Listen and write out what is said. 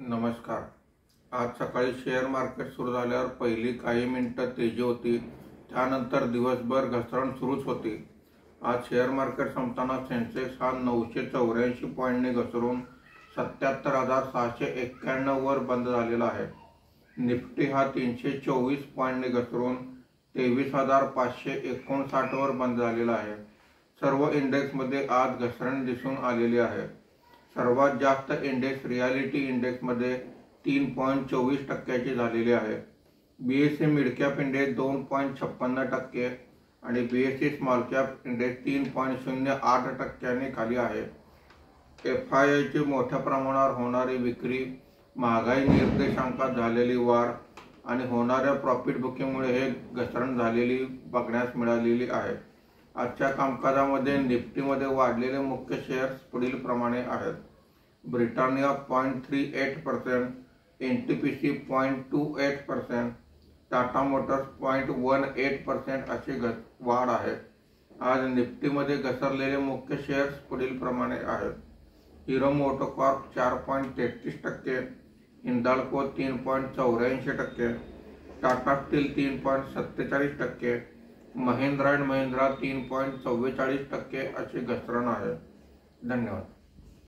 नमस्कार। आज सकाळी शेअर मार्केट सुरू झाल्यावर पहिली काही मिनिटं तेजी होती, त्यानंतर दिवसभर घसरण सुरूच होती। आज शेअर मार्केट संपताना सेन्सेक्स हा 984 पॉईंटने घसरून 77,691 वर बंद झालेला आहे। निफ्टी हा 324 पॉईंटने घसरून 23,559 वर बंद झालेला आहे। सर्व इंडेक्समध्ये आज घसरण दिसून आलेली आहे। सर्वात जास्त इंडेक्स रियालिटी इंडेक्समध्ये 3.24% झालेले आहे। बीएसई मिड कॅप इंडेक्स 2.56% आणि बीएसई स्मॉल कॅप इंडेक्स 3.08% खाली आहे। एफआयआयची मोठ्या प्रमाणावर होणारी विक्री, महागाई निर्देशांकात झालेली वाढ आणि होणाऱ्या प्रॉफिट बुकिंगमुळे हे घसरण झालेली बघण्यास मिळालेली आहे। आजच्या कामकाजामध्ये निफ्टीमध्ये वाढलेले मुख्य शेअर्स पुढील प्रमाणे आहेत। ब्रिटानिया 0.38%, एनटीपीसी 0.28%, टाटा मोटर्स 0.18% अशी वाढ आहे। आज निफ्टीमध्ये घसरलेले मुख्य शेअर्स पुढील प्रमाणे आहेत। Hero MotoCorp 4.33%, Hindalco 3.84%, Tata steel 3.47%, Mahindra and Mahindra 3.44% असे घसरण आहे। धन्यवाद।